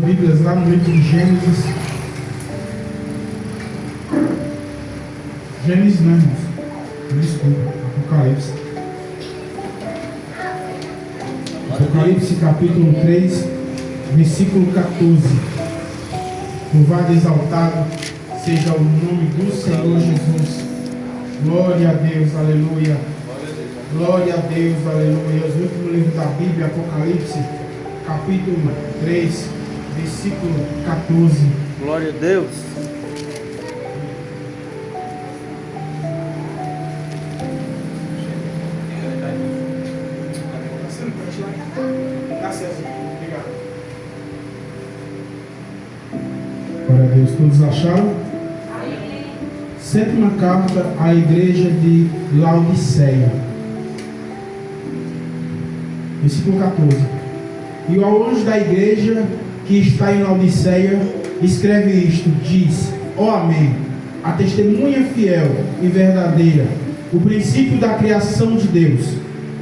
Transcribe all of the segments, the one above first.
Bíblias lá no livro de Gênesis. Gênesis não, irmãos. Desculpa, Apocalipse. Apocalipse capítulo 3, versículo 14. Louvado e exaltado seja o nome do Senhor Jesus. Glória a Deus, aleluia. Glória a Deus, aleluia. O último livro da Bíblia, Apocalipse, capítulo 3, versículo 14. Glória a Deus. Glória a Deus, todos acharam? Sétima carta à igreja de Laodiceia, versículo 14. E ao anjo da igreja que está em Laodiceia, escreve isto, diz: ó Amém, a testemunha fiel e verdadeira, o princípio da criação de Deus.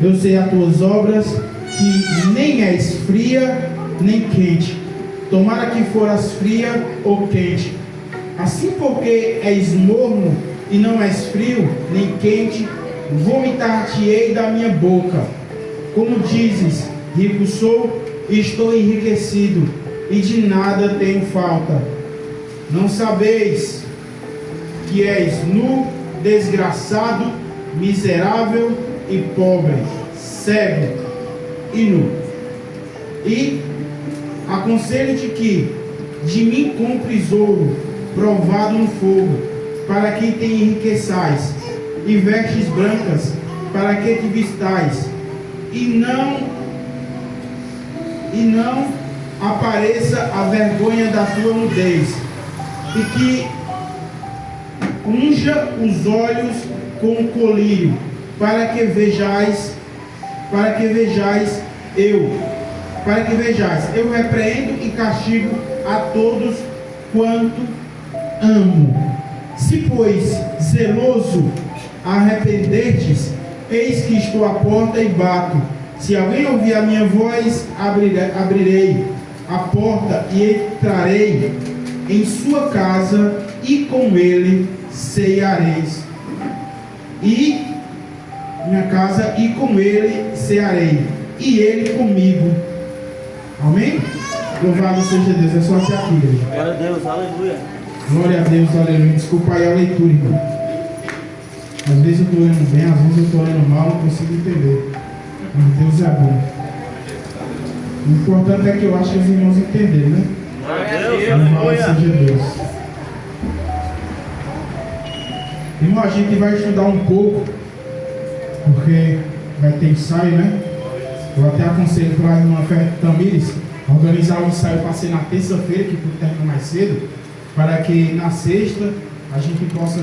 Eu sei as tuas obras, que nem és fria nem quente. Tomara que foras fria ou quente. Assim, porque és morno e não és frio nem quente, vomitar-te-ei da minha boca. Como dizes, rico sou e estou enriquecido, e de nada tenho falta. Não sabeis que és nu, desgraçado, miserável e pobre, cego e nu. E aconselho-te que de mim compres ouro provado no fogo, para que te enriqueçais, e vestes brancas, para que te vistais, e não apareça a vergonha da tua nudez, e que unja os olhos com colírio, para que vejais, eu repreendo e castigo a todos quanto amo. Se, pois, zeloso arrependertes, eis que estou à porta e bato. Se alguém ouvir a minha voz, abrirei a porta e entrarei em sua casa, e com ele ceareis. E minha casa, e com ele cearei, e ele comigo. Amém? Louvado seja Deus. É só até aqui, igreja. Glória a Deus, aleluia. Glória a Deus, aleluia. Desculpa aí a leitura, irmão. Às vezes eu estou lendo bem, às vezes eu estou lendo mal, não consigo entender. Mas Deus é bom. O importante é que eu acho que os irmãos entenderam, né? Glória a Deus, Louvado aleluia. seja Deus. Irmão, a gente vai estudar um pouco, porque vai ter ensaio, né? Eu até aconselho para a irmã Fernanda Tamires organizar um ensaio para ser na terça-feira, que tudo termina mais cedo, para que na sexta a gente possa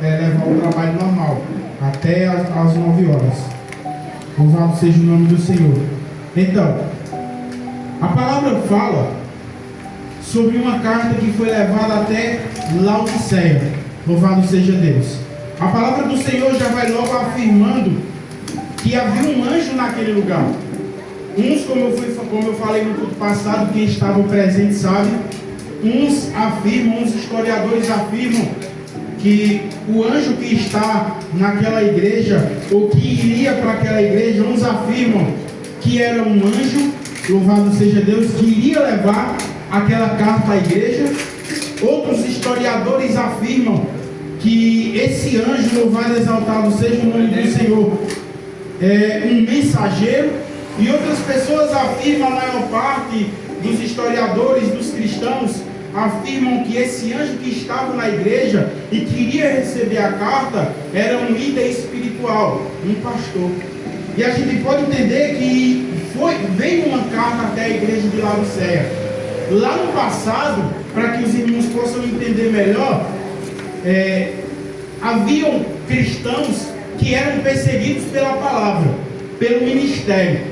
levar o trabalho normal, até às 9 horas. Louvado seja o nome do Senhor. Então, a palavra fala sobre uma carta que foi levada até Laodiceia. Louvado seja Deus. A palavra do Senhor já vai logo afirmando que havia um anjo naquele lugar. Uns, como eu falei no culto passado, quem estava presente sabe, uns historiadores afirmam que o anjo que está naquela igreja, ou que iria para aquela igreja, uns afirmam que era um anjo, louvado seja Deus, que iria levar aquela carta à igreja. Outros historiadores afirmam que esse anjo, louvado e exaltado seja o nome do Senhor, é um mensageiro. E outras pessoas afirmam, a maior parte dos historiadores, dos cristãos, afirmam que esse anjo que estava na igreja e queria receber a carta era um líder espiritual, um pastor. E a gente pode entender que veio uma carta até a igreja de Laodiceia. Lá no passado, para que os irmãos possam entender melhor, haviam cristãos que eram perseguidos pela palavra, pelo ministério.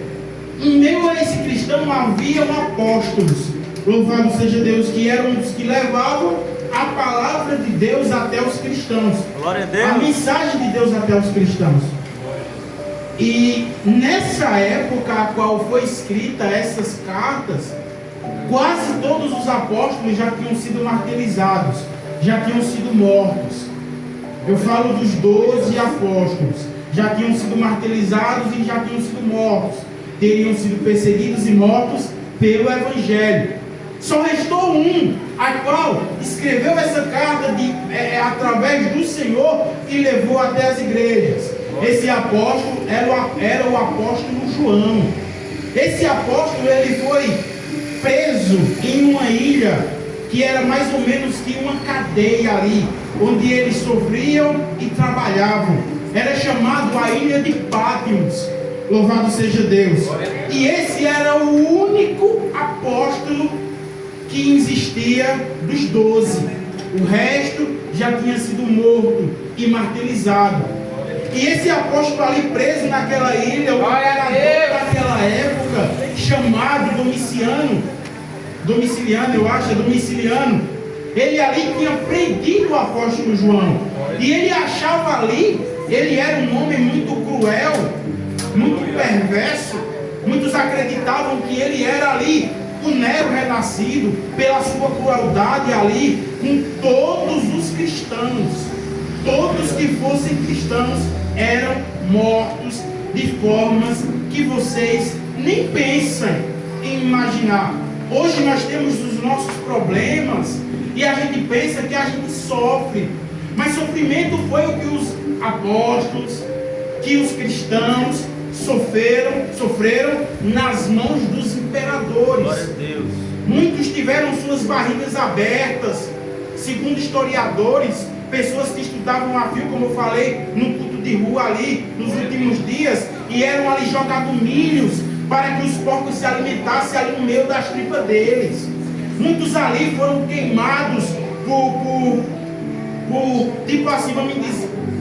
Em meio a esse cristão haviam apóstolos, louvado seja Deus, que eram os que levavam a palavra de Deus até os cristãos. Glória a Deus. A mensagem de Deus até os cristãos. E nessa época a qual foi escrita essas cartas, quase todos os apóstolos já tinham sido martirizados, já tinham sido mortos. Eu falo dos 12 apóstolos, já tinham sido martirizados e já tinham sido mortos, teriam sido perseguidos e mortos pelo Evangelho. Só restou um, a qual escreveu essa carta através do Senhor e levou até as igrejas. Esse apóstolo era o apóstolo João. Esse apóstolo, ele foi preso em uma ilha que era mais ou menos que uma cadeia ali, onde eles sofriam e trabalhavam. Era chamado a ilha de Patmos. Louvado seja Deus. E esse era o único apóstolo que existia dos 12. O resto já tinha sido morto e martirizado. E esse apóstolo ali preso naquela ilha, o imperador daquela época, chamado Domiciliano, ele ali tinha prendido o apóstolo João. E ele achava ali, ele era um homem muito cruel, muito perverso. Muitos acreditavam que ele era ali o Nero renascido, pela sua crueldade ali com todos os cristãos. Todos que fossem cristãos eram mortos de formas que vocês nem pensam em imaginar. Hoje nós temos os nossos problemas e a gente pensa que a gente sofre, mas sofrimento foi o que os apóstolos, que os cristãos sofreram nas mãos dos imperadores. Glória a Deus. Muitos tiveram suas barrigas abertas, segundo historiadores, pessoas que estudavam a fio, como eu falei, no culto de rua ali, nos últimos dias, e eram ali jogados milhos, para que os porcos se alimentassem ali no meio das tripas deles. Muitos ali foram queimados tipo assim, vamos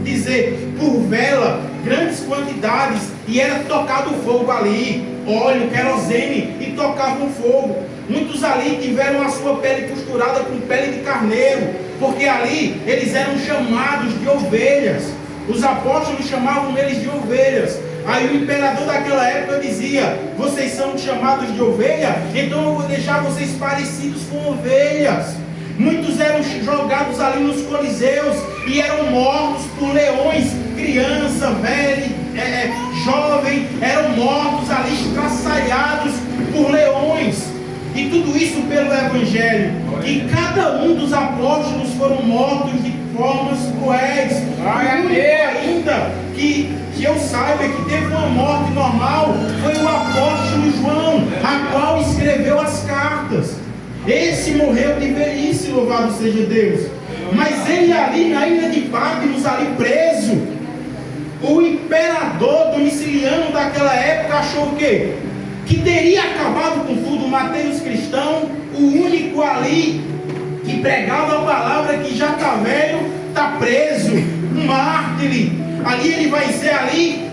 dizer, por vela, grandes quantidades, e era tocado fogo ali, óleo, querosene, e tocavam fogo. Muitos ali tiveram a sua pele costurada com pele de carneiro, porque ali eles eram chamados de ovelhas. Os apóstolos chamavam eles de ovelhas. Aí o imperador daquela época dizia: vocês são chamados de ovelha, então eu vou deixar vocês parecidos com ovelhas. Muitos eram jogados ali nos coliseus e eram mortos por leões, criança, velho, jovem, eram mortos ali, estraçalhados por leões. E tudo isso pelo Evangelho. E cada um dos apóstolos foram mortos de formas cruéis. O único ainda que eu saiba que teve uma morte normal foi o apóstolo João, a qual escreveu as cartas. Esse morreu de velhice, louvado seja Deus. Mas ele ali na ilha de Patmos, ali preso, o imperador Domiciliano daquela época achou o quê? Que teria acabado com tudo, matei os cristãos, o único ali que pregava a palavra, que já está velho, está preso, um mártir. Ali ele vai ser ali,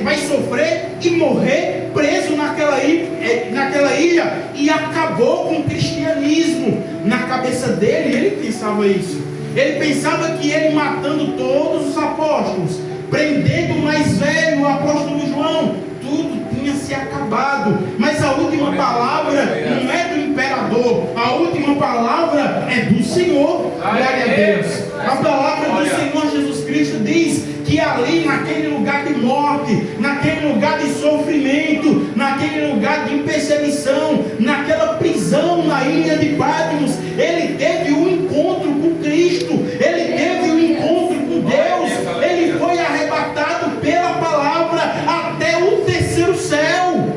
vai sofrer e morrer preso naquela ilha, e acabou com o cristianismo. Na cabeça dele, ele pensava isso. Ele pensava que ele matando todos os apóstolos, prendendo o mais velho, o apóstolo João, tudo tinha se acabado. Mas a última palavra não é do imperador, a última palavra é do Senhor. Glória a Deus. A palavra do Senhor Jesus Cristo diz que ali naquele lugar de morte, naquele lugar de sofrimento, naquele lugar de perseguição, naquela prisão na ilha de Patmos, ele teve um encontro com Cristo, ele teve um encontro com Deus, ele foi arrebatado pela palavra até o terceiro céu.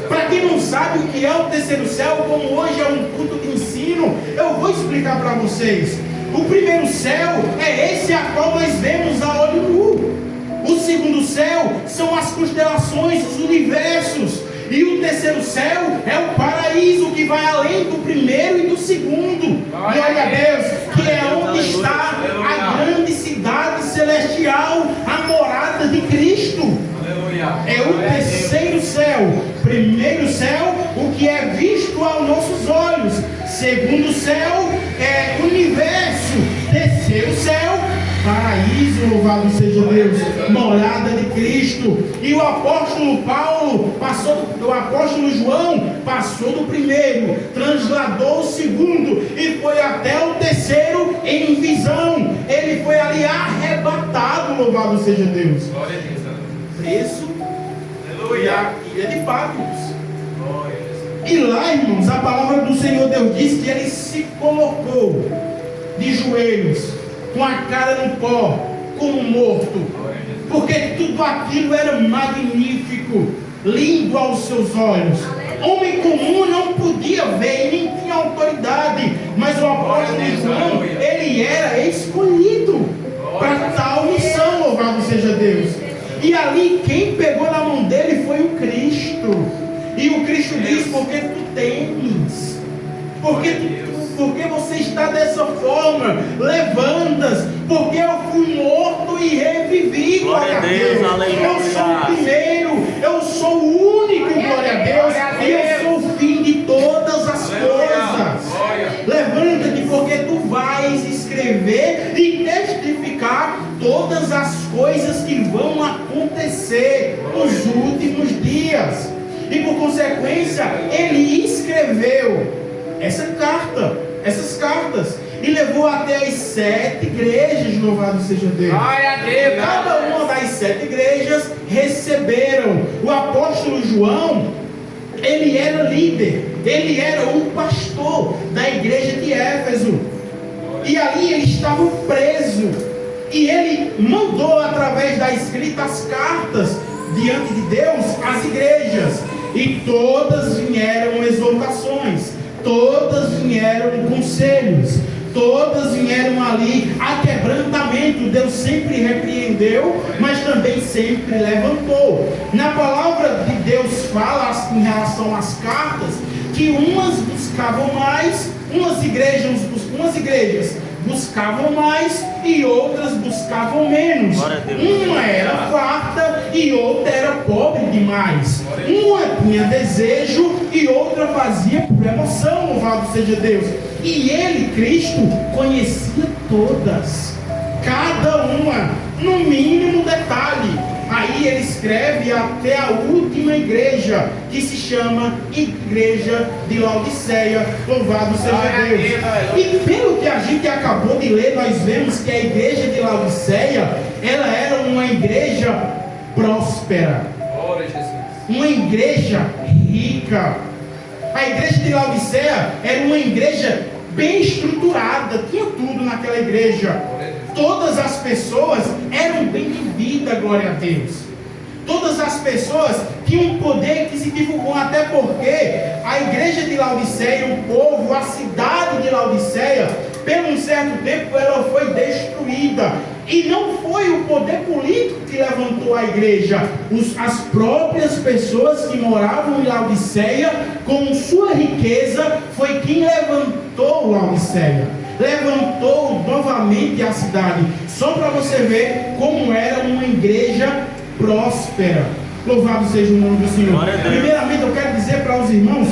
Para quem não sabe o que é o terceiro céu, como hoje é um culto de ensino, eu vou explicar para vocês. O primeiro céu é esse a qual nós vemos a olho nu. O segundo céu são as constelações, os universos. E o terceiro céu é o paraíso, que vai além do primeiro e do segundo. Glória a Deus, que é onde está a grande cidade celestial, a morada de Cristo. É o terceiro céu. Primeiro céu, o que é visto aos nossos olhos. Segundo céu é universo. Terceiro céu, paraíso, louvado seja Deus, morada de Cristo. E o apóstolo Paulo o apóstolo João passou do primeiro, transladou o segundo e foi até o terceiro em visão. Ele foi ali arrebatado, louvado seja Deus. Glória a Deus. Preso e a ilha de Patmos. Glória a Deus. E lá, irmãos, a palavra do Senhor Deus diz que ele se colocou de joelhos, com a cara no pó, como morto, porque tudo aquilo era magnífico, lindo aos seus olhos. Homem comum não podia ver e nem tinha autoridade, mas o apóstolo João, ele era escolhido para tal missão, louvado seja Deus. E ali quem pegou na mão dele foi o Cristo. E o Cristo diz: porque tu temes, porque você está dessa forma, levantas, porque eu fui morto e revivi, glória a Deus. Aleluia. Eu sou o primeiro, eu sou o único, glória a Deus, e eu sou o fim de todas as coisas. Levanta-te, porque tu vais escrever e testificar todas as coisas que vão acontecer nos últimos dias. E por consequência, ele escreveu essas cartas, e levou até as 7 igrejas, louvado seja Deus. Cada uma das 7 igrejas receberam. O apóstolo João, ele era líder, ele era o pastor da igreja de Éfeso, e ali ele estava preso, e ele mandou através da escrita as cartas diante de Deus às igrejas, e todas vieram exortações, todas vieram conselhos, todas vieram ali a quebrantamento. Deus sempre repreendeu, mas também sempre levantou. Na palavra de Deus fala em relação às cartas, que umas buscavam mais, umas igrejas buscavam mais e outras buscavam menos. Uma era farta e outra era pobre demais. Uma tinha desejo e outra fazia por emoção, louvado seja Deus. E ele, Cristo, conhecia todas, cada uma, no mínimo detalhe. Aí ele escreve até a última igreja, que se chama Igreja de Laodiceia, louvado seja Deus. E pelo que a gente acabou de ler, nós vemos que a igreja de Laodiceia, ela era uma igreja próspera, uma igreja rica. A igreja de Laodiceia era uma igreja bem estruturada, tinha tudo naquela igreja. Todas as pessoas eram bem de vida, glória a Deus. Todas as pessoas tinham um poder aquisitivo bom, até porque a igreja de Laodiceia, o povo, a cidade de Laodiceia, por um certo tempo ela foi destruída. E não foi o poder político que levantou a igreja. As próprias pessoas que moravam em Laodiceia, com sua riqueza, foi quem levantou Laodiceia. Levantou novamente a cidade. Só para você ver como era uma igreja próspera. Louvado seja o nome do Senhor. Primeiramente eu quero dizer para os irmãos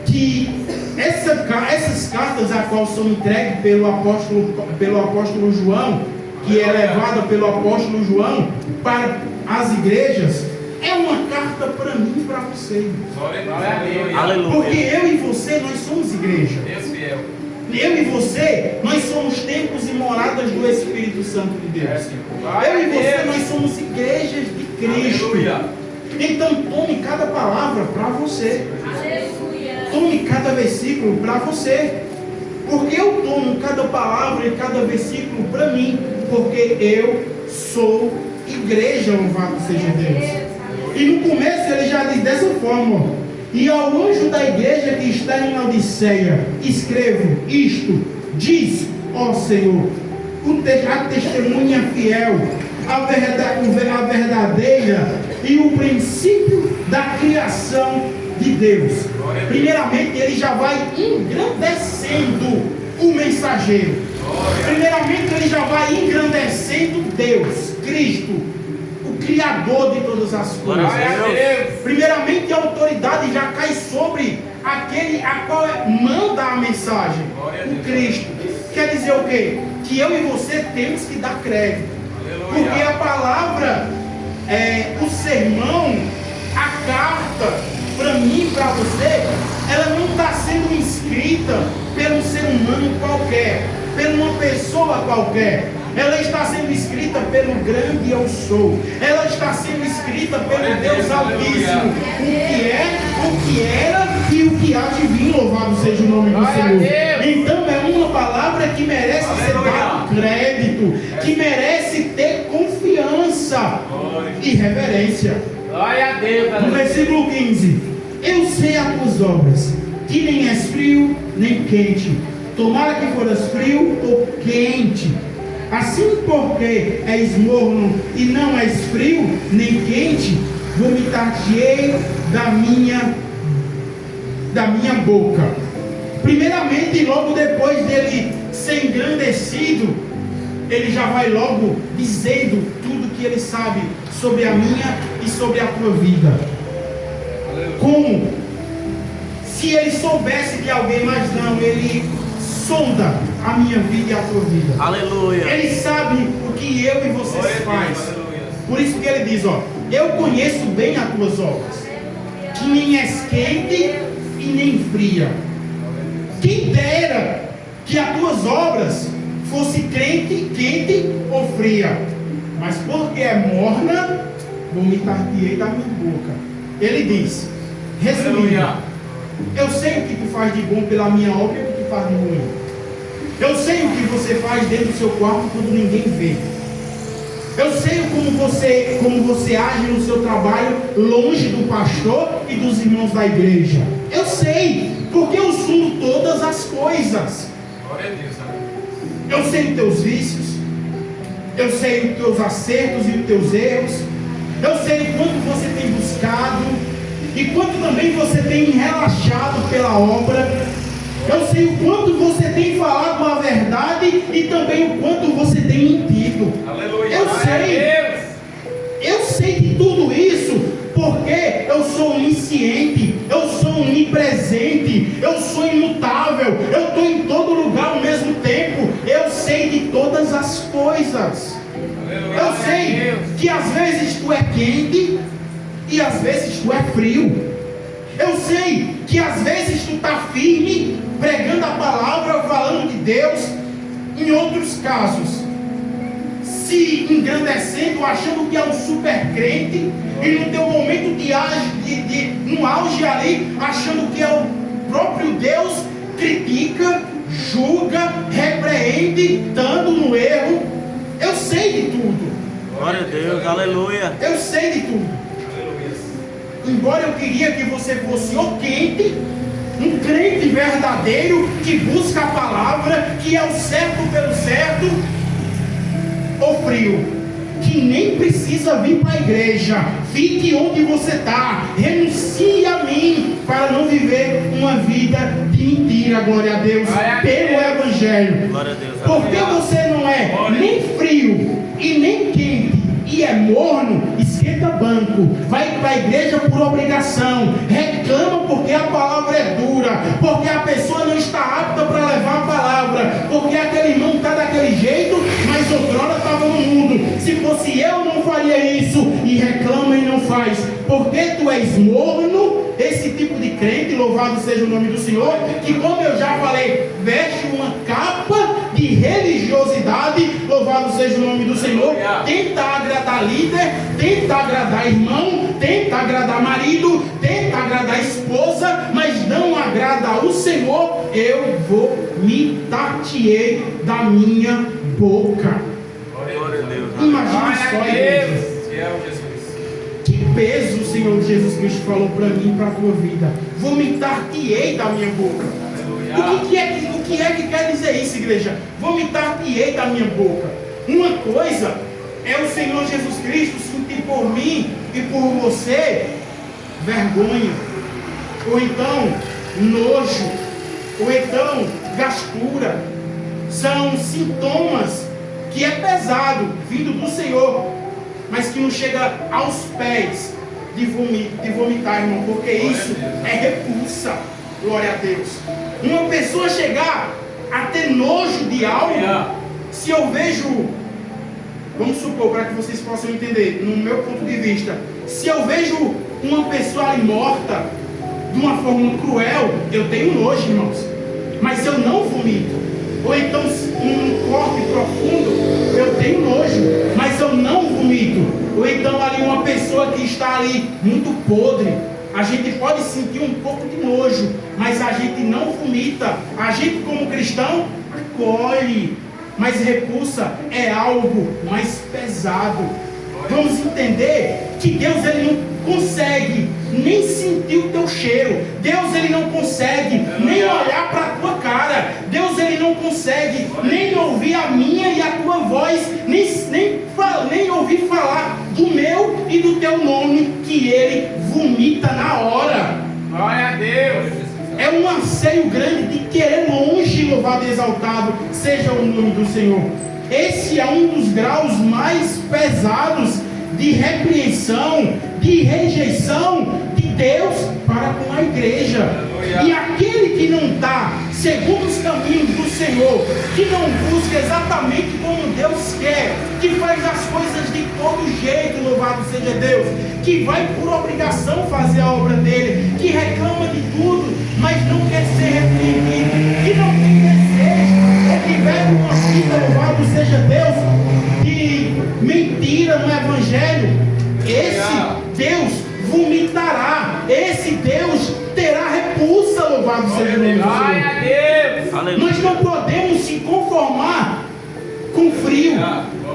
que essas cartas a qual são entregues pelo apóstolo João, que é levada pelo apóstolo João para as igrejas, é uma carta para mim e para você. Porque eu e você, nós somos igreja. Eu e você, nós somos templos e moradas do Espírito Santo de Deus. Eu e você, nós somos igrejas de Cristo. Então tome cada palavra para você. Tome cada versículo para você. Porque eu tomo cada palavra e cada versículo para mim. Porque eu sou igreja, louvado seja Deus. E no começo ele já diz dessa forma: e ao anjo da igreja que está em Laodiceia, escrevo isto, diz, ó Senhor, a testemunha fiel, a verdadeira e o princípio da criação de Deus. Primeiramente ele já vai engrandecendo o mensageiro. Primeiramente ele já vai engrandecendo Deus, Cristo, Criador de todas as coisas. Primeiramente a autoridade já cai sobre aquele a qual manda a mensagem, o Cristo. Quer dizer o quê? Que eu e você temos que dar crédito. Porque a palavra, o sermão, a carta, para mim e para você, ela não está sendo escrita por um ser humano qualquer, por uma pessoa qualquer. Ela está sendo escrita pelo grande eu sou. Ela está sendo escrita pelo Deus Altíssimo. O que é, o que era e o que há de vir. Louvado seja o nome do Senhor. Então é uma palavra que merece ser dado crédito, que merece ter confiança e reverência. Glória a Deus. No versículo 15: eu sei as tuas obras, que nem és frio nem quente. Tomara que foras frio ou quente. Assim, porque és morno e não és frio nem quente, vomitar-te-ei da minha boca. Primeiramente, logo depois dele ser engrandecido, ele já vai logo dizendo tudo que ele sabe sobre a minha e sobre a tua vida. Como se ele soubesse de alguém, mas não, ele sonda a minha vida e a tua vida. Aleluia. Ele sabe o que eu e vocês faz. Por isso que ele diz, eu conheço bem as tuas obras, que nem és quente e nem fria. Quem dera que as tuas obras fosse quente ou fria, mas porque é morna, vomitar-te-ei da minha boca. Ele diz, resumindo, eu sei o que tu faz de bom pela minha obra e o que tu faz de ruim. Eu sei o que você faz dentro do seu quarto quando ninguém vê. Eu sei como você age no seu trabalho longe do pastor e dos irmãos da igreja. Eu sei, porque eu sumo todas as coisas. Eu sei os teus vícios, eu sei os teus acertos e os teus erros. Eu sei o quanto você tem buscado e quanto também você tem relaxado pela obra. Eu sei o quanto você tem falado a verdade e também o quanto você tem mentido. Aleluia. Eu sei de tudo isso porque eu sou onisciente, eu sou onipresente, eu sou imutável, eu estou em todo lugar ao mesmo tempo. Eu sei de todas as coisas. Eu sei que às vezes tu é quente e às vezes tu é frio. Eu sei que às vezes tu está firme, pregando a palavra, falando de Deus. Em outros casos, se engrandecendo, achando que é um super crente. E no teu momento no auge ali, achando que é o próprio Deus, critica, julga, repreende, estando no erro. Eu sei de tudo. Glória a Deus, aleluia. Eu sei de tudo. Embora eu queria que você fosse o quente, um crente verdadeiro, que busca a palavra, que é o certo pelo certo, ou frio, que nem precisa vir para a igreja, fique onde você está, renuncie a mim, para não viver uma vida de mentira, glória a Deus, pelo Evangelho. Glória a Deus, porque você não é nem frio e nem quente, e é morno, esquenta banco, vai para a igreja por obrigação, reclama porque a palavra é dura, porque a pessoa não está apta para levar a palavra, porque aquele irmão está daquele jeito, mas outrora estava no mundo. Se fosse eu, não faria isso, e reclama e não faz, porque tu és morno. Esse tipo de crente, louvado seja o nome do Senhor, que, como eu já falei, veste uma capa de religiosidade, louvado seja o nome do Senhor, tenta agradar líder, tenta agradar irmão, tenta agradar marido, tenta agradar esposa, mas não agrada o Senhor. Eu vomitar-te-ei da minha boca. Glória a Deus. Imagina só, igreja. Que peso o Senhor Jesus Cristo falou para mim e para a tua vida. Vomitar-te-ei da minha boca. O que é que quer dizer isso, igreja? Vomitar-te-ei da minha boca. Uma coisa é o Senhor Jesus Cristo sentir por mim e por você vergonha, ou então nojo, ou então gastura. São sintomas que é pesado, vindo do Senhor, mas que não chega aos pés de vomitar, irmão, porque isso é repulsa. Glória a Deus. Uma pessoa chegar a ter nojo de algo, se eu vejo, vamos supor, para que vocês possam entender, no meu ponto de vista, se eu vejo uma pessoa ali morta, de uma forma cruel, eu tenho nojo, irmãos, mas eu não vomito. Ou então um corte profundo, eu tenho nojo, mas eu não vomito. Ou então ali uma pessoa que está ali muito podre, a gente pode sentir um pouco de nojo, mas a gente não vomita. A gente como cristão acolhe, mas repulsa é algo mais pesado. Vamos entender que Deus ele não consegue nem sentir o teu cheiro. Deus ele não consegue nem olhar para a tua cara. Deus ele não consegue nem ouvir a minha e a tua voz, nem ouvir falar do meu e do teu nome, que ele vomita na hora. Glória a Deus. É um anseio grande de querer longe, louvado e exaltado seja o nome do Senhor. Esse é um dos graus mais pesados de repreensão, de rejeição de Deus para com a igreja. E aquele que não está segundo os caminhos do Senhor, que não busca exatamente como Deus quer, que faz as coisas de todo jeito, louvado seja Deus, que vai por obrigação fazer a obra dele, que reclama de tudo, mas não quer ser repreendido, que não tem desejo, que vive uma vida, louvado seja Deus, de mentira no Evangelho. Esse Deus vomitará, esse Deus terá repulsa, louvado seja Deus. Glória a Deus. Nós não podemos se conformar com frio,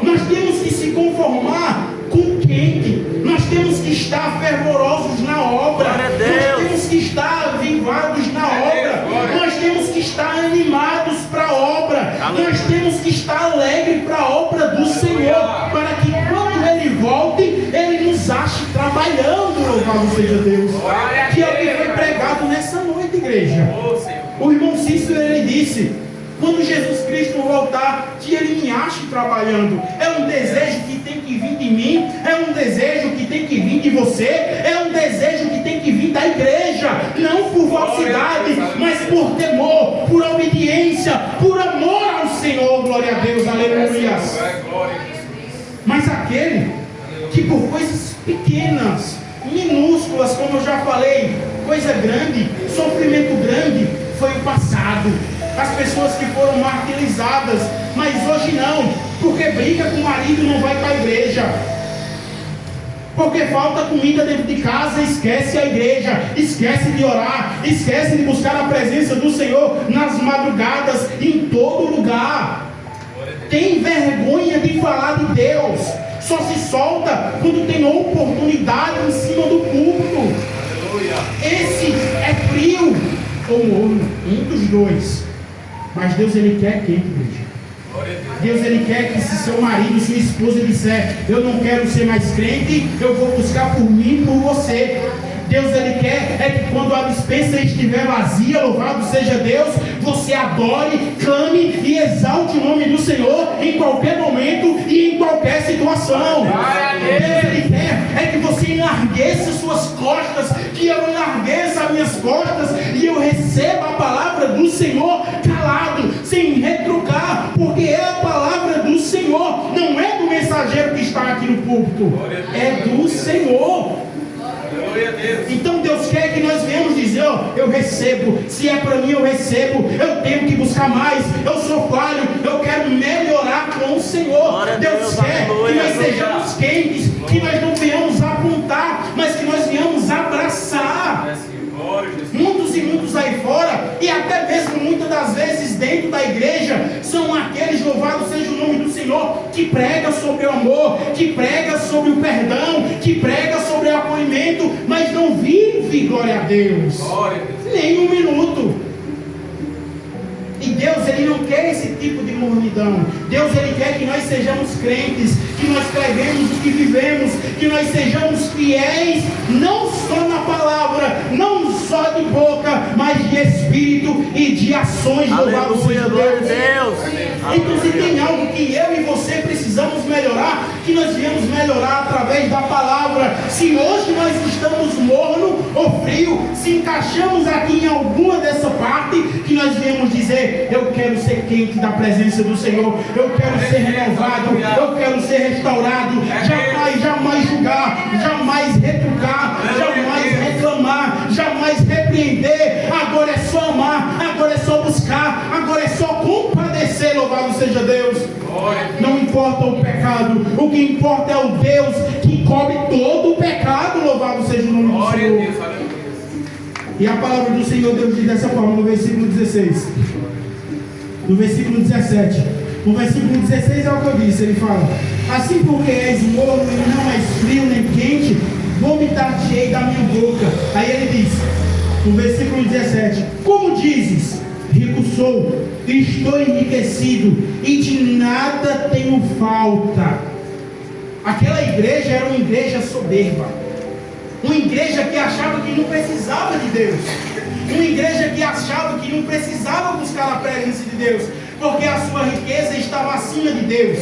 nós temos que se conformar com quente, nós temos que estar fervorosos na obra, nós temos que estar avivados na obra, nós temos que estar animados para a obra, nós temos que estar alegres para a obra do Senhor, para que quando Ele volte, Ele nos ache trabalhando, louvado seja Deus. Que é o que foi pregado nessa noite, igreja. O irmão Cícero, ele disse: quando Jesus Cristo voltar, que Ele me ache trabalhando. É um desejo que tem que vir de mim, é um desejo que tem que vir de você, é um desejo que tem que vir da igreja, não por falsidade, mas por temor, por obediência, por amor ao Senhor. Glória a Deus, aleluia. Mas aquele que por coisas pequenas, minúsculas, como eu já falei, coisa grande, sofrimento grande, foi o passado. As pessoas que foram martirizadas, mas hoje não, porque briga com o marido e não vai para a igreja, porque falta comida dentro de casa, esquece a igreja, esquece de orar, esquece de buscar a presença do Senhor nas madrugadas, em todo lugar. Tem vergonha de falar de Deus, só se solta quando tem oportunidade em cima do púlpito. Esse é frio ou morno, um dos dois. Mas Deus ele quer quem, igreja? Deus ele quer que se seu marido, sua esposa disser: eu não quero ser mais crente, eu vou buscar por mim e por você. Deus ele quer é que quando a despensa estiver vazia, louvado seja Deus, você adore, clame e exalte o nome do Senhor em qualquer momento e em qualquer situação. Deus ele quer é que você enlargueça suas costas, que eu enlargueça as minhas costas e eu receba a palavra do Senhor calado, sem retrucar, porque é a palavra do Senhor, não é do mensageiro que está aqui no púlpito, é do Senhor. Então Deus quer que nós venhamos dizer: ó, eu recebo, se é para mim eu recebo, eu tenho que buscar mais, eu sou falho, eu quero melhorar com o Senhor. Deus quer que nós sejamos quentes, que nós não venhamos apontar, mas que nós venhamos abraçar. Muitos e muitos aí fora, e até mesmo muitas das vezes dentro da igreja, são aqueles, louvado seja o nome do Senhor, que prega sobre o amor, que prega sobre o perdão, que prega sobre o acolhimento, mas não vive, glória a Deus, nem um minuto. E Deus ele não quer esse tipo de mornidão. Deus ele quer que nós sejamos crentes, que nós pregamos o que vivemos, que nós sejamos fiéis, não só na palavra, não só de boca, mas de espírito e de ações. Louvado seja Deus. Então se tem algo que eu e você precisamos melhorar, que nós viemos melhorar através da palavra. Se hoje nós estamos morno ou frio, se encaixamos aqui em alguma dessa parte, que nós viemos dizer: eu quero ser quente da presença do Senhor, eu quero ser renovado, eu quero ser restaurado, jamais julgar, jamais retrucar, jamais reclamar, jamais repreender repreender, agora é só amar, agora é só buscar, agora é só compadecer, louvado seja Deus. Não importa o pecado, o que importa é o Deus que cobre todo o pecado, louvado seja o nome do Senhor. E a palavra do Senhor Deus diz dessa forma no versículo 16, no versículo 17. No versículo 16 é o que eu disse, ele fala: assim porque és morno e não és frio nem quente, vomitar-te-ei da minha boca. Aí ele diz, no versículo 17: como dizes, rico sou, estou enriquecido e de nada tenho falta. Aquela igreja era uma igreja soberba, uma igreja que achava que não precisava de Deus, uma igreja que achava que não precisava buscar a presença de Deus, porque a sua riqueza estava acima de Deus.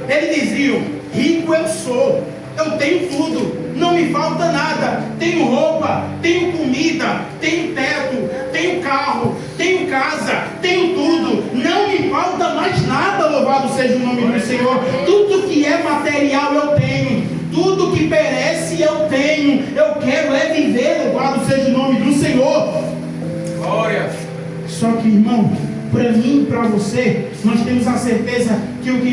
Eles diziam: rico eu sou, eu tenho tudo, não me falta nada, tenho roupa, tenho comida, tenho teto, tenho carro, tenho casa, tenho tudo, não me falta mais nada, louvado seja o nome do Senhor. Tudo que é material eu tenho, tudo que perece eu tenho, eu quero é viver, louvado seja o nome do Senhor. Glória. Só que, irmão, para mim e para você, nós temos a certeza que o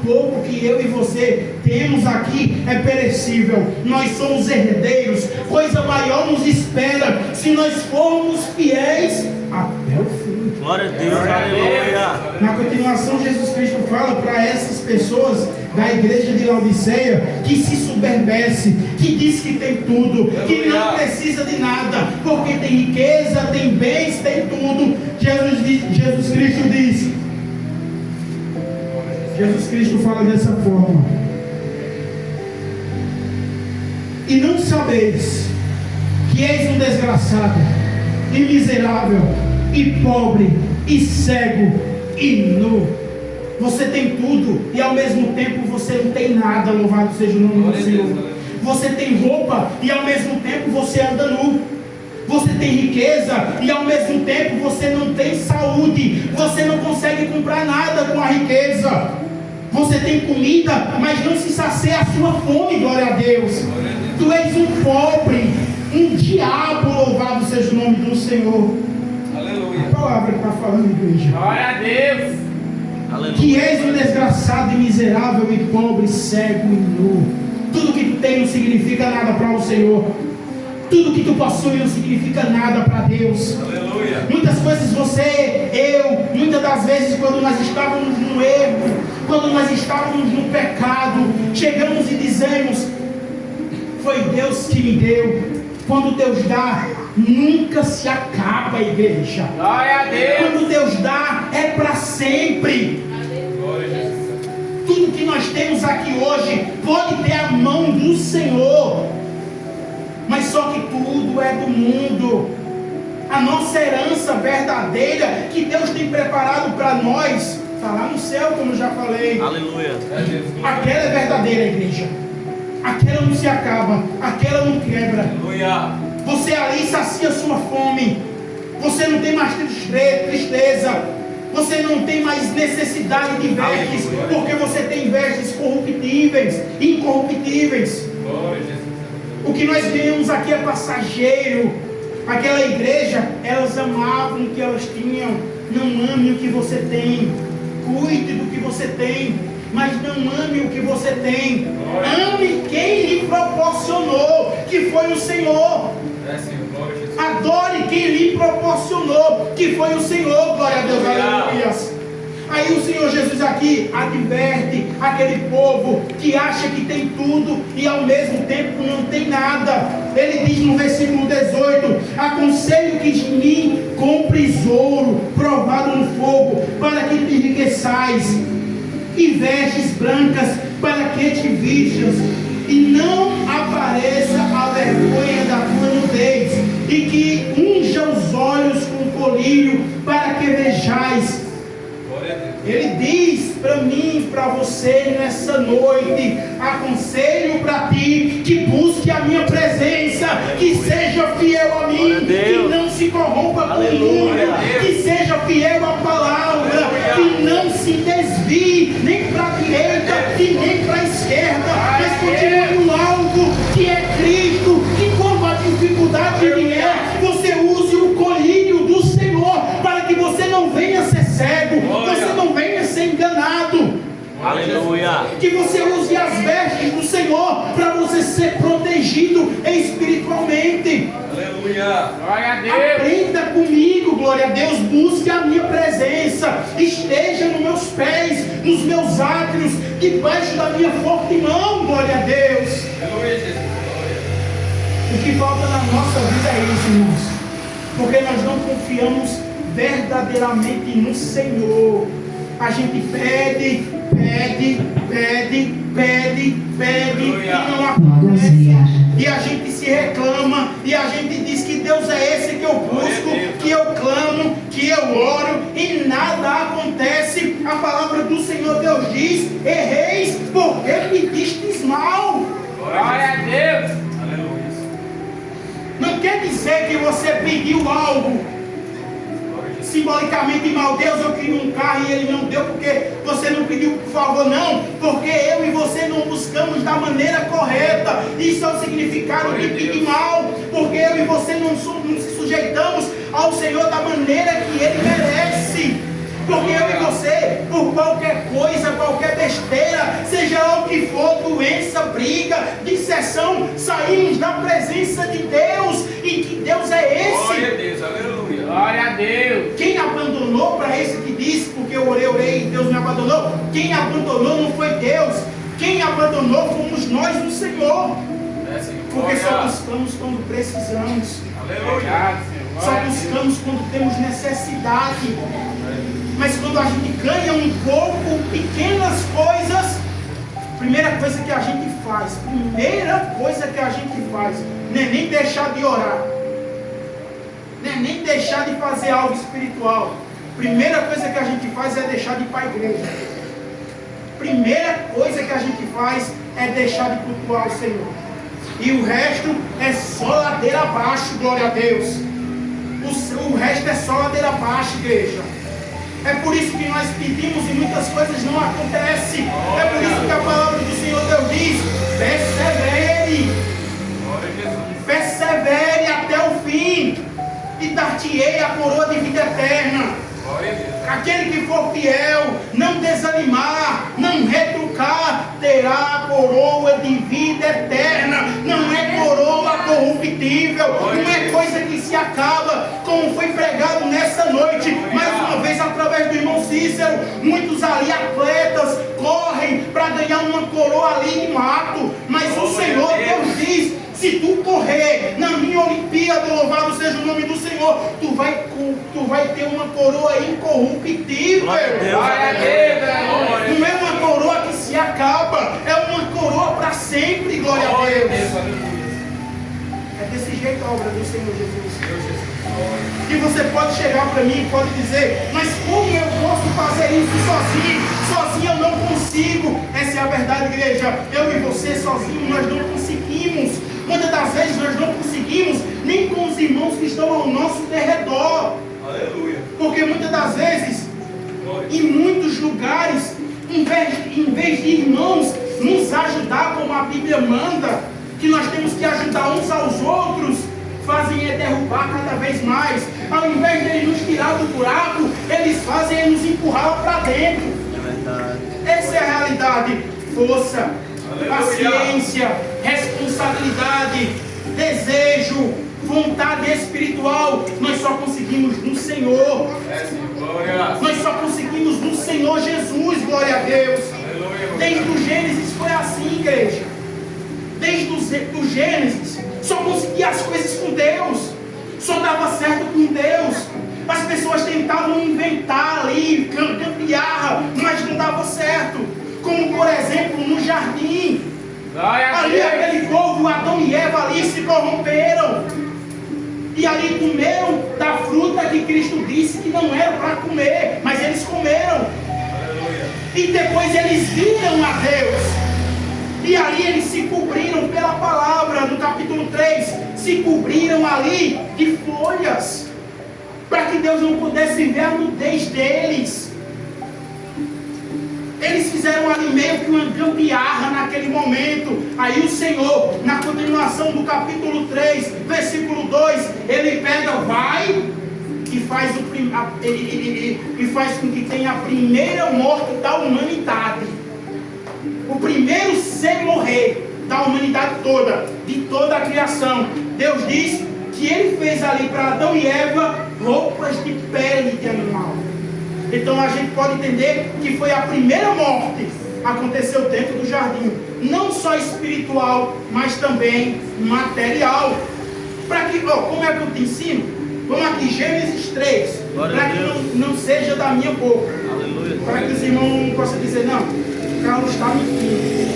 pouco que eu e você temos aqui é perecível. Nós somos herdeiros, coisa maior nos espera se nós formos fiéis até o fim. Glória a Deus, aleluia. Na continuação, Jesus Cristo fala para essas pessoas da igreja de Laodiceia que se soberbece, que diz que tem tudo, que não precisa de nada, porque tem riqueza, tem bens, tem tudo. Jesus Cristo diz, Jesus Cristo fala dessa forma: e não sabeis que és um desgraçado, e miserável, e pobre, e cego, e nu. Você tem tudo e ao mesmo tempo você não tem nada, louvado seja o nome do Senhor. Você tem roupa e ao mesmo tempo você anda nu. Você tem riqueza e ao mesmo tempo você não tem saúde. Você não consegue comprar nada com a riqueza. Você tem comida, mas não se sacia a sua fome, glória a Deus. Tu és um pobre, um diabo, louvado seja o nome do Senhor. Aleluia. A palavra que está falando, igreja. Glória a Deus. Aleluia. Que és um desgraçado e miserável e pobre, cego e nu. Tudo que tu tem não significa nada para o Senhor. Tudo que tu possui não significa nada para Deus. Aleluia. Muitas coisas muitas das vezes quando nós estávamos no erro, quando nós estávamos no pecado, chegamos e dizemos: foi Deus que me deu. Quando Deus dá, nunca se acaba, igreja. Glória a Deus. Quando Deus dá, é para sempre. Glória a Jesus. Tudo que nós temos aqui hoje pode ter a mão do Senhor, mas só que tudo é do mundo. A nossa herança verdadeira que Deus tem preparado para nós está lá no céu, como eu já falei. Aleluia. Aquela é verdadeira, igreja. Aquela não se acaba, aquela não quebra. Aleluia. Você ali sacia sua fome. Você não tem mais tristeza. Você não tem mais necessidade de vestes, porque você tem vestes corruptíveis, incorruptíveis. O que nós ganhamos aqui é passageiro. Aquela igreja, elas amavam o que elas tinham. Não ame o que você tem. Cuide do que você tem, mas não ame o que você tem. Ame quem lhe proporcionou, que foi o Senhor. Adore quem lhe proporcionou, que foi o Senhor. Glória a Deus, aleluia. Aí o Senhor Jesus aqui adverte aquele povo que acha que tem tudo e ao mesmo tempo não tem nada. Ele diz no versículo 18: aconselho que de mim compres ouro provado no fogo, para que te enriqueçais, e vestes brancas para que te vistas, e não apareça a vergonha da tua nudez, e que unja os olhos com colírio, para que vejais. Ele diz para mim e para você nessa noite: aconselho para ti que busque a minha presença, que seja fiel a mim, que não se corrompa com o mundo, que seja fiel à palavra, que não se desvie nem para a direita e nem para a esquerda, mas continue no alvo que é Cristo, que quando a dificuldade vier, você usa Aleluia. Que você use as vestes do Senhor para você ser protegido espiritualmente. Aleluia. Glória a Deus. Aprenda comigo, glória a Deus. Busque a minha presença. Esteja nos meus pés, nos meus átrios, debaixo da minha forte mão, glória a Deus. Aleluia, Jesus. O que falta na nossa vida é isso, irmãos. Porque nós não confiamos verdadeiramente no Senhor. A gente pede e não acontece. E a gente se reclama, e a gente diz que Deus é esse que eu busco, que eu clamo, que eu oro, e nada acontece. A palavra do Senhor Deus diz: erreis porque pedistes mal. Glória a Deus. Aleluia. Não quer dizer que você pediu algo simbolicamente mal. Deus, eu queria um carro e Ele não deu porque você não pediu por favor, não. Porque eu e você não buscamos da maneira correta. Isso é o significado de pedir mal. Porque eu e você não se sujeitamos ao Senhor da maneira que Ele merece. Porque eu e você, por qualquer coisa, qualquer besteira, seja lá o que for, doença, briga, dissensão, saímos da presença de Deus. E que Deus é esse? Glória a Deus, aleluia. Glória a Deus. Quem abandonou para esse que disse, porque eu orei e Deus me abandonou? Quem abandonou não foi Deus. Quem abandonou fomos nós do Senhor. Porque só buscamos quando precisamos. Aleluia. Só buscamos quando temos necessidade. Mas quando a gente ganha um pouco, pequenas coisas, primeira coisa que a gente faz não é nem deixar de orar, não é nem deixar de fazer algo espiritual. Primeira coisa que a gente faz é deixar de ir para a igreja. Primeira coisa que a gente faz é deixar de cultuar o Senhor. E o resto é só ladeira abaixo, glória a Deus. O resto é só ladeira abaixo, igreja. É por isso que nós pedimos e muitas coisas não acontecem. É por isso que a palavra do Senhor Deus diz: persevere. Persevere até o fim, e dar-te-ei a coroa de vida eterna. Aquele que for fiel, não desanimar, não retrucar, terá a coroa de vida eterna. Não é coroa corruptível, não é coisa que se acaba, como foi pregado nessa noite, mais uma vez através do irmão Cícero. Muitos ali atletas correm para ganhar uma coroa ali de mato, mas o Senhor Deus diz: se tu correr na minha Olimpíada, louvado seja o nome do Senhor, tu vai ter uma coroa incorruptível. Não é uma coroa que se acaba, é uma coroa para sempre, glória a Deus. É desse jeito a obra do Senhor Jesus. E você pode chegar para mim e pode dizer: mas como eu posso fazer isso sozinho? Sozinho eu não consigo. Essa é a verdade, igreja. Eu e você sozinhos nós não conseguimos. Muitas das vezes nós não conseguimos nem com os irmãos que estão ao nosso derredor. Aleluia. Porque muitas das vezes, em muitos lugares, em vez de irmãos nos ajudar como a Bíblia manda, que nós temos que ajudar uns aos outros, fazem é derrubar cada vez mais. Ao invés de eles nos tirar do buraco, eles fazem é nos empurrar para dentro. É verdade. Essa é a realidade. Força, paciência, responsabilidade, desejo, vontade espiritual, nós só conseguimos no Senhor. Nós só conseguimos no Senhor Jesus, glória a Deus. Desde o Gênesis foi assim, igreja. Desde o Gênesis, só conseguia as coisas com Deus, só dava certo com Deus. As pessoas tentavam inventar ali, gambiarra, mas não dava certo. Como por exemplo no jardim, ali aquele povo, Adão e Eva ali se corromperam, e ali comeram da fruta que Cristo disse que não era para comer, mas eles comeram. E depois eles viram a Deus, e ali eles se cobriram pela palavra. No capítulo 3, se cobriram ali de folhas, para que Deus não pudesse ver a nudez deles. Eles fizeram ali meio que uma gambiarra naquele momento. Aí o Senhor, na continuação do capítulo 3, versículo 2, Ele pega, vai e faz com que tenha a primeira morte da humanidade. o primeiro ser morrer da humanidade toda, de toda a criação. Deus diz que Ele fez ali para Adão e Eva roupas de pele de animal. Então a gente pode entender que foi a primeira morte aconteceu dentro do jardim, não só espiritual, mas também material. Para que, como é que eu te ensino? Vamos aqui, Gênesis 3, para que não seja da minha boca. Aleluia. Para que os irmãos não possam dizer, não, o Carlos está mentindo.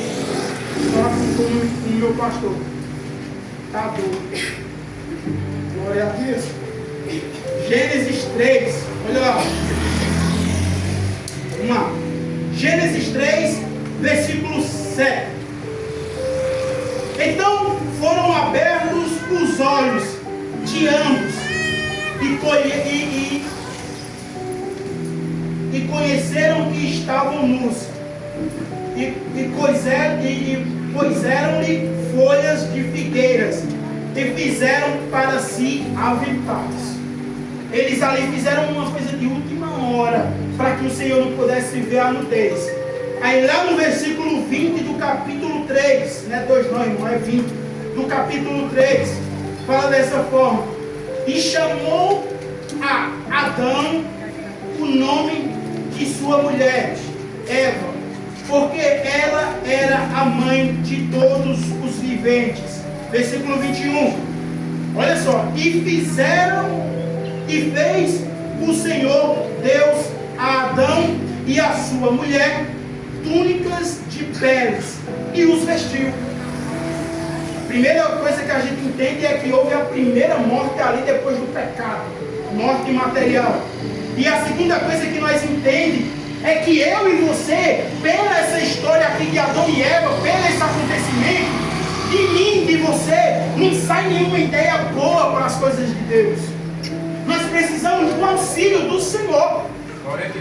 Só como o meu pastor. Está doido. Glória a Deus. Gênesis 3, olha lá. Vamos lá. Gênesis 3, versículo 7. Então foram abertos os olhos de ambos e conheceram que estavam nus e puseram-lhe folhas de figueiras e fizeram para si aventais. Eles ali fizeram uma coisa de última hora para que o Senhor não pudesse ver a nudez. Aí lá no versículo 20 do capítulo 3, não é 2 não, irmão, é 20, do capítulo 3, fala dessa forma: e chamou a Adão o nome de sua mulher, Eva, porque ela era a mãe de todos os viventes. Versículo 21, olha só: e fez o Senhor Deus a Adão e a sua mulher túnicas de peles e os vestiu. A primeira coisa que a gente entende é que houve a primeira morte ali depois do pecado, morte material. E a segunda coisa que nós entendemos é que eu e você, pela essa história aqui de Adão e Eva, pelo esse acontecimento, de mim, de você, não sai nenhuma ideia boa para as coisas de Deus. Nós precisamos do auxílio do Senhor.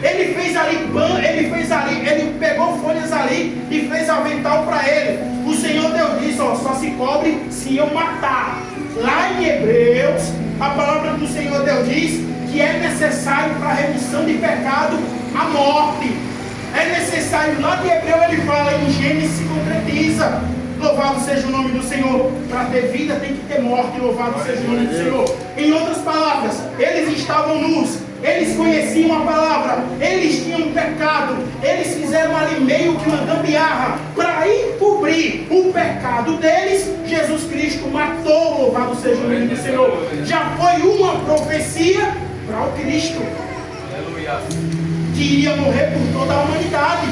Ele fez ali ele pegou folhas ali e fez avental para ele. O Senhor Deus disse, só se cobre se eu matar. Lá em Hebreus, a palavra do Senhor Deus diz que é necessário para a remissão de pecado a morte. É necessário, lá de Hebreu ele fala, em Gênesis se concretiza. Louvado seja o nome do Senhor. Para ter vida tem que ter morte. Louvado seja o nome do Senhor. Em outras palavras, eles estavam nus, eles conheciam a palavra, eles tinham pecado, eles fizeram ali meio que uma gambiarra para encobrir o pecado deles. Jesus Cristo matou, louvado seja o nome do Senhor. Já foi uma profecia para o Cristo, aleluia, que iria morrer por toda a humanidade.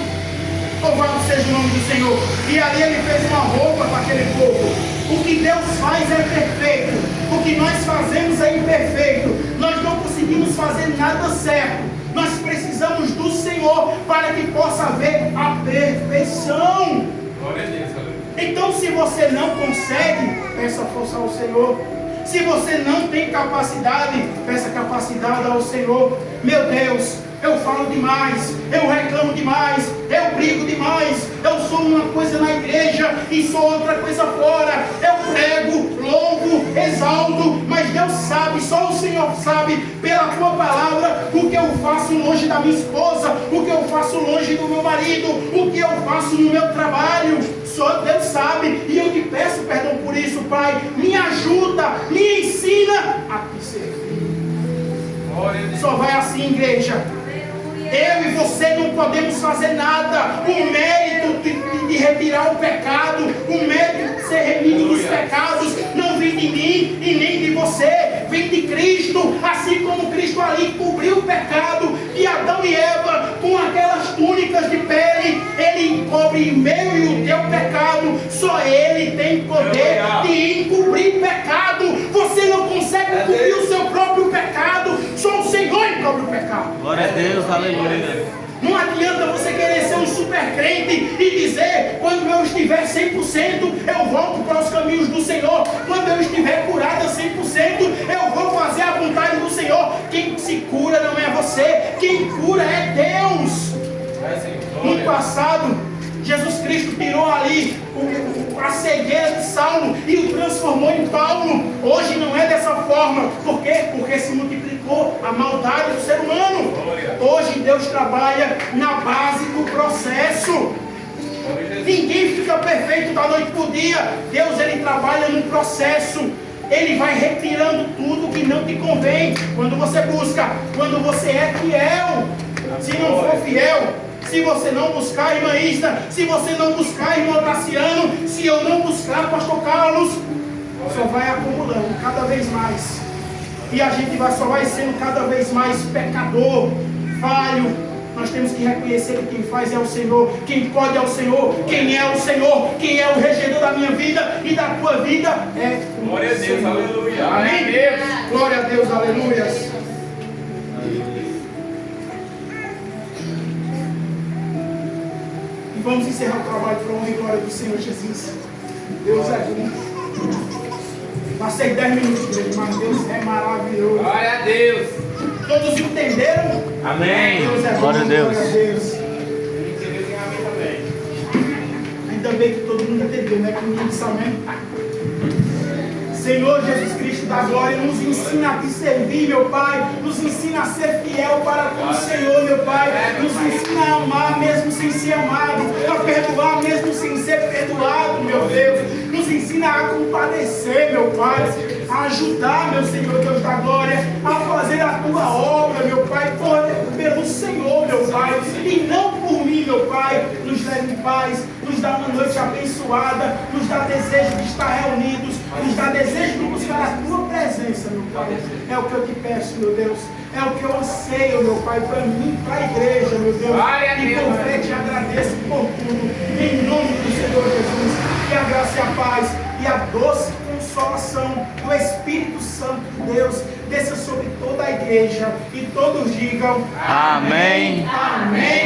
Louvado seja o nome do Senhor. E ali ele fez uma roupa para aquele povo. O que Deus faz é perfeito. O que nós fazemos é imperfeito. Nós não conseguimos fazer nada certo. Nós precisamos do Senhor para que possa haver a perfeição. Glória a Deus. Então, se você não consegue, peça força ao Senhor. Se você não tem capacidade, peça capacidade ao Senhor. Meu Deus, eu falo demais, eu reclamo demais, eu brigo demais, eu sou uma coisa na igreja e sou outra coisa fora. Eu prego, louvo, exalto, mas Deus sabe, só o Senhor sabe, pela tua palavra, o que eu faço longe da minha esposa, o que eu faço longe do meu marido, o que eu faço no meu trabalho. Só Deus sabe, e eu te peço perdão por isso, Pai. Me ajuda, me ensina a te servir. Só vai assim, igreja. Eu e você não podemos fazer nada. O mérito de retirar o pecado, o mérito de ser remido dos pecados, não vem de mim e nem de você, vem de Cristo. Assim como Cristo ali cobriu o pecado de Adão e Eva com aquelas túnicas de pele, Ele encobre o meu e o teu pecado. Só Ele tem poder de encobrir pecado. Você não consegue cobrir o seu próprio pecado, só o Senhor encobre o pecado. Glória a Deus, aleluia. Não adianta você querer ser um super crente e dizer, quando eu estiver 100%, eu volto para os caminhos do Senhor. Quando eu estiver curada 100%, eu vou fazer a vontade do Senhor. Quem se cura não é você, quem cura é Deus. No passado, Jesus Cristo tirou ali a cegueira de Saulo e o transformou em Paulo. Hoje não é dessa forma. Por quê? Porque se multiplicou a maldade do ser humano. Hoje Deus trabalha na base do processo. Ninguém fica perfeito da noite para o dia. Deus, Ele trabalha num processo. Ele vai retirando tudo que não te convém. Quando você busca, quando você é fiel. Se não for fiel, se você não buscar, irmã Isna, se você não buscar, irmão Graciano, se eu não buscar, pastor Carlos, só vai acumulando cada vez mais. E a gente só vai sendo cada vez mais pecador, falho. Nós temos que reconhecer que quem faz é o Senhor, quem pode é o Senhor, quem é o Senhor, quem é o regedor da minha vida e da tua vida é o Glória a Deus, Senhor. aleluia. Amém? Glória a Deus, aleluia. E vamos encerrar o trabalho para a honra e glória do Senhor Jesus. Deus é bom. Passei 10 minutos, mas Deus é maravilhoso. Glória a Deus. Todos entenderam? Amém. Deus é bom, Glória a Deus. Glória a Deus. Você Deus tem amém também. Ainda bem que todo mundo entendeu, né? Que ninguém disse amém. Senhor Jesus Cristo da glória, nos ensina a te servir, meu Pai. Nos ensina a ser fiel para com o Senhor, meu Pai. Nos ensina a amar mesmo sem ser amado, a perdoar mesmo sem ser perdoado, meu Deus. Nos ensina a compadecer, meu Pai, a ajudar, meu Senhor Deus da glória, a fazer a tua obra, meu Pai, pelo Senhor, meu Pai, e não por mim, meu Pai. Nos leve em paz, nos dá uma noite abençoada, nos dá desejo de estar reunidos, nos dá desejo de buscar a tua presença, meu Pai. É o que eu te peço, meu Deus. É o que eu anseio, meu Pai, para mim, para a igreja, meu Deus. E com fé te agradeço por tudo. Em nome do Senhor Jesus. Que a graça e a paz e a doce consolação do Espírito Santo de Deus desça sobre toda a igreja. E todos digam Amém. Amém.